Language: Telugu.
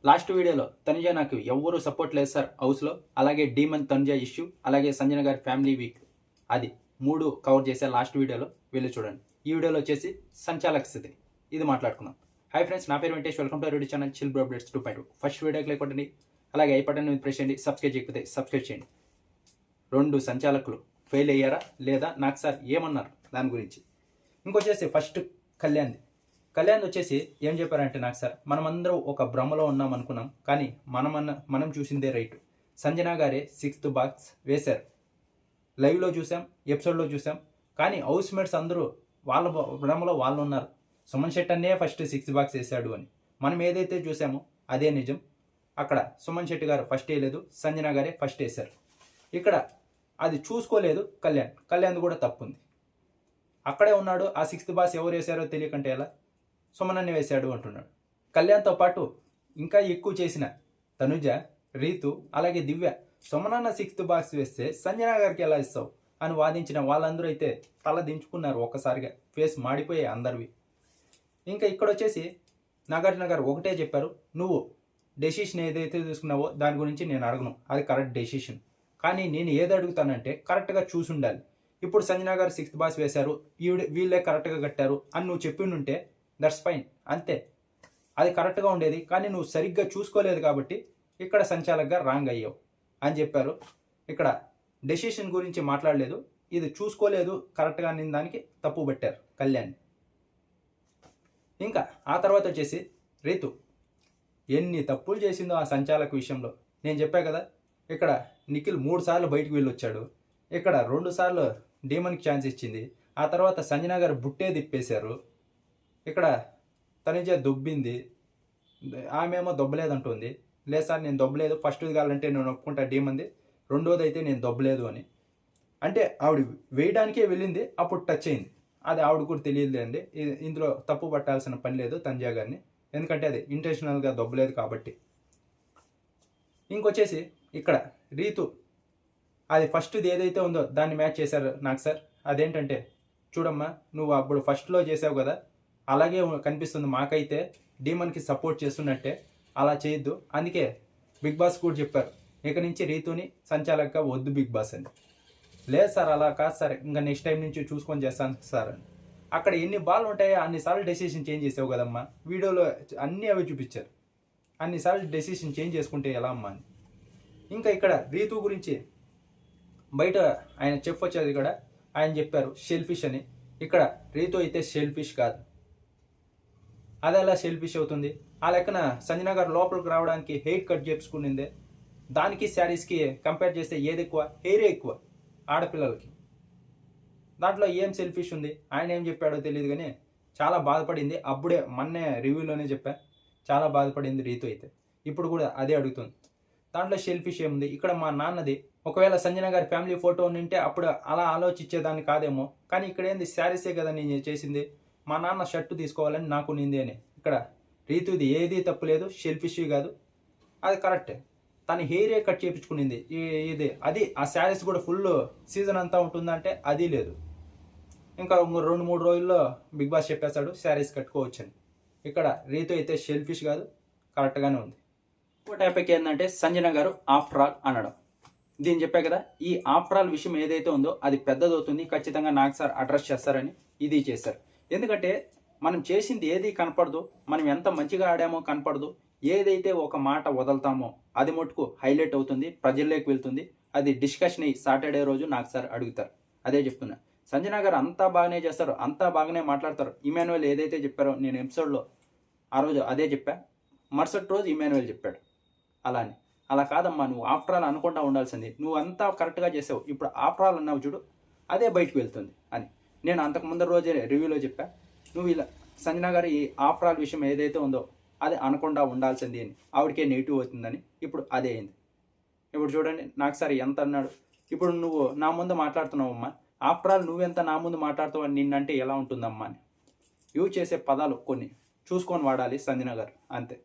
లాస్ట్ వీడియోలో తనుజ నాకు ఎవ్వరూ సపోర్ట్ లేదు సార్ హౌస్లో, అలాగే డీమన్ తనుజ ఇష్యూ, అలాగే సంజన గారి ఫ్యామిలీ వీక్, అది 3 కవర్ చేసే లాస్ట్ వీడియోలో వెళ్ళి చూడండి. ఈ వీడియోలో వచ్చేసి సంచాలక స్థితి ఇది మాట్లాడుకుందాం. హాయ్ ఫ్రెండ్స్, నా పేరు Venkatesh. Welcome to ready channel chill bro updates 2.2. First వీడియోకి లైక్ కొట్టండి, అలాగే ఐ బటన్ మీద ప్రెస్ చేయండి. సబ్స్క్రైబ్ చేయకపోతే సబ్స్క్రైబ్ చేయండి. 2 సంచాలకులు ఫెయిల్ అయ్యారా లేదా, నాకు సార్ ఏమన్నారు దాని గురించి. ఇంకొచ్చేసి ఫస్ట్ కళ్యాణ్ వచ్చేసి ఏం చెప్పారంటే, నాకు సార్ మనమందరం ఒక భ్రమలో ఉన్నాం అనుకున్నాం, కానీ మనం చూసిందే రైట్. సంజన గారే 6th బాక్స్ వేశారు. లైవ్లో చూసాం, ఎపిసోడ్లో చూసాం, కానీ హౌస్ మేట్స్ అందరూ వాళ్ళ భ్రమలో వాళ్ళు ఉన్నారు. సుమన్ శెట్టి అన్నే ఫస్ట్ 6th బాక్స్ వేశాడు అని మనం ఏదైతే చూసామో అదే నిజం. అక్కడ సుమన్ శెట్టి గారు ఫస్ట్ వేయలేదు, సంజన గారే ఫస్ట్ వేశారు. ఇక్కడ అది చూసుకోలేదు కళ్యాణ్ కూడా తప్పు ఉంది. అక్కడే ఉన్నాడు. ఆ 6th బాక్స్ ఎవరు వేశారో తెలియకంటే ఎలా, సుమనన్ని వేశాడు అంటున్నాడు. కళ్యాణ్తో పాటు ఇంకా ఎక్కువ చేసిన తనుజ, రీతు, అలాగే దివ్య సుమనన్న 6th బాక్స్ వేస్తే సంజన గారికి ఎలా ఇస్తావు అని వాదించిన వాళ్ళందరూ అయితే తల దించుకున్నారు. ఒక్కసారిగా ఫేస్ మాడిపోయాయి అందరివి. ఇంకా ఇక్కడ వచ్చేసి నాగార్జున గారు ఒకటే చెప్పారు, నువ్వు డెసిషన్ ఏదైతే తీసుకున్నావో దాని గురించి నేను అడగను, అది కరెక్ట్ డెసిషన్. కానీ నేను ఏది అడుగుతానంటే కరెక్ట్గా చూసి ఉండాలి. ఇప్పుడు సంజన గారు 6th బాక్స్ వేశారు, వీళ్ళే కరెక్ట్గా కట్టారు అని నువ్వు చెప్పిండుంటే దట్స్ ఫైన్, అంతే, అది కరెక్ట్గా ఉండేది. కానీ నువ్వు సరిగ్గా చూసుకోలేదు కాబట్టి ఇక్కడ సంచాలకుగా రాంగ్ అయ్యావు అని చెప్పారు. ఇక్కడ డెసిషన్ గురించి మాట్లాడలేదు, ఇది చూసుకోలేదు కరెక్ట్గా అనే దానికి తప్పు పట్టారు కళ్యాణ్. ఇంకా ఆ తర్వాత వచ్చేసి రీతు ఎన్ని తప్పులు చేసిందో ఆ సంచాలక విషయంలో. నేను చెప్పా కదా, ఇక్కడ నిఖిల్ 3 సార్లు బయటకు వెళ్ళొచ్చాడు, ఇక్కడ 2 సార్లు డీమన్కి ఛాన్స్ ఇచ్చింది. ఆ తర్వాత సంజన గారు బుట్టే తిప్పేశారు. ఇక్కడ తనుజ దొబ్బింది, ఆమెమో దొబ్బలేదంటుంది. లేదు సార్ నేను దొబ్బలేదు, ఫస్ట్ది కావాలంటే నేను ఒప్పుకుంటా డీమంది, రెండోది అయితే నేను దొబ్బలేదు అని. అంటే ఆవిడ వేయడానికే వెళ్ళింది, అప్పుడు టచ్ అయింది. అది ఆవిడ కూడా తెలియదు అండి. ఇందులో తప్పు పట్టాల్సిన పని లేదు తనుజ గారిని, ఎందుకంటే అది ఇంటెన్షనల్గా దొబ్బలేదు కాబట్టి. ఇంకొచ్చేసి ఇక్కడ రీతు అది ఫస్ట్ది ఏదైతే ఉందో దాన్ని మ్యాచ్ చేశారు నాకు సార్. అదేంటంటే, చూడమ్మా నువ్వు అప్పుడు ఫస్ట్లో చేసావు కదా, అలాగే కనిపిస్తుంది మాకైతే, డీమన్కి సపోర్ట్ చేస్తున్నట్టే, అలా చేయొద్దు. అందుకే బిగ్ బాస్ కూడా చెప్పారు, ఇక నుంచి రీతుని సంచాలకగా వద్దు బిగ్ బాస్ అని. లేదు సార్ అలా కాదు సార్, ఇంకా నెక్స్ట్ టైం నుంచి చూసుకొని చేస్తాను సార్ అని. అక్కడ ఎన్ని బాల్ ఉంటాయో అన్నిసార్లు డెసిషన్ చేంజ్ చేసావు కదమ్మా, వీడియోలో అన్నీ అవి చూపించారు. అన్నిసార్లు డెసిషన్ చేంజ్ చేసుకుంటే ఎలా అమ్మా అని. ఇంకా ఇక్కడ రీతు గురించి బయట ఆయన చెఫ్ వచ్చేది కూడా ఆయన చెప్పారు షెల్ఫిష్ అని. ఇక్కడ రీతు అయితే షెల్ఫిష్ కాదు, అది ఎలా షెల్ఫిష్ అవుతుంది? ఆ లెక్కన సంజన గారు లోపలికి రావడానికి హెయిర్ కట్ చేసుకునిందే, దానికి శారీస్కి కంపేర్ చేస్తే ఏది ఎక్కువ? హెయిరే ఎక్కువ ఆడపిల్లలకి. దాంట్లో ఏం సెల్ఫిష్ ఉంది? ఆయన ఏం చెప్పాడో తెలియదు, కానీ చాలా బాధపడింది. అప్పుడే మొన్నే రివ్యూలోనే చెప్పా, చాలా బాధపడింది రీతు అయితే. ఇప్పుడు కూడా అదే అడుగుతుంది, దాంట్లో షెల్ఫిష్ ఏముంది? ఇక్కడ మా నాన్నది ఒకవేళ సంజన గారి ఫ్యామిలీ ఫోటో ఉంటే అప్పుడు అలా ఆలోచించేదాన్ని కాదేమో, కానీ ఇక్కడ ఏంది శారీసే కదా నేను చేసింది, మా నాన్న షర్టు తీసుకోవాలని నాకు నింది అని. ఇక్కడ రీతుది ఏది తప్పులేదు, షెల్ఫిష్ కాదు, అది కరెక్టే. తను హెయిరే కట్ చేయించుకునింది ఇది, అది ఆ శారీస్ కూడా ఫుల్ సీజన్ అంతా ఉంటుందంటే అది లేదు. ఇంకా 2-3 రోజుల్లో బిగ్ బాస్ చెప్పేస్తాడు శారీస్ కట్టుకోవచ్చని. ఇక్కడ రీతు అయితే షెల్ఫిష్ కాదు, కరెక్ట్గానే ఉంది. ఇంకో టాపిక్ ఏంటంటే సంజన గారు ఆఫ్టర్ ఆల్ అనడం. దీన్ని చెప్పా కదా, ఈ ఆఫ్టర్ ఆల్ విషయం ఏదైతే ఉందో అది పెద్దదవుతుంది, ఖచ్చితంగా నాకు సార్ అడ్రస్ చేస్తారని ఇది చేశారు. ఎందుకంటే మనం చేసింది ఏది కనపడదు, మనం ఎంత మంచిగా ఆడామో కనపడదు. ఏదైతే ఒక మాట వదులుతామో అది మటుకు హైలైట్ అవుతుంది, ప్రజల్లోకి వెళ్తుంది. అది డిస్కషన్ అయ్యి సాటర్డే రోజు నాకు సార్ అడుగుతారు. అదే చెప్తున్నా, సంజన గారు అంతా బాగానే చేస్తారు, అంతా బాగానే మాట్లాడతారు. ఇమాన్యుయల్ ఏదైతే చెప్పారో నేను ఎపిసోడ్లో ఆ రోజు అదే చెప్పా, మరుసటి రోజు ఇమాన్యుయల్ చెప్పాడు అలానే. అలా కాదమ్మా, నువ్వు ఆఫ్టర్ ఆల్ అనుకుంటా ఉండాల్సింది, నువ్వు అంతా కరెక్ట్గా చేసావు, ఇప్పుడు ఆఫ్టర్ ఆల్ అన్నావు చూడు, అదే బయటకు వెళ్తుంది అని నేను అంతకు ముందు రోజే రివ్యూలో చెప్పా. నువ్వు ఇలా సంజన గారు ఈ ఆఫ్టర్ ఆల్ విషయం ఏదైతే ఉందో అది అనకుండా ఉండాల్సింది అని, ఆవిడకే నెగిటివ్ అవుతుందని ఇప్పుడు అదే అయింది. ఇప్పుడు చూడండి నాకు సార్ ఎంత అన్నాడు. ఇప్పుడు నువ్వు నా ముందు మాట్లాడుతున్నావమ్మా, ఆఫ్టర్ ఆల్ నువ్వెంత నా ముందు మాట్లాడుతావు అని నిన్నంటే ఎలా ఉంటుందమ్మా అని. యూజ్ చేసే పదాలు కొన్ని చూసుకొని వాడాలి సంజన గారు, అంతే.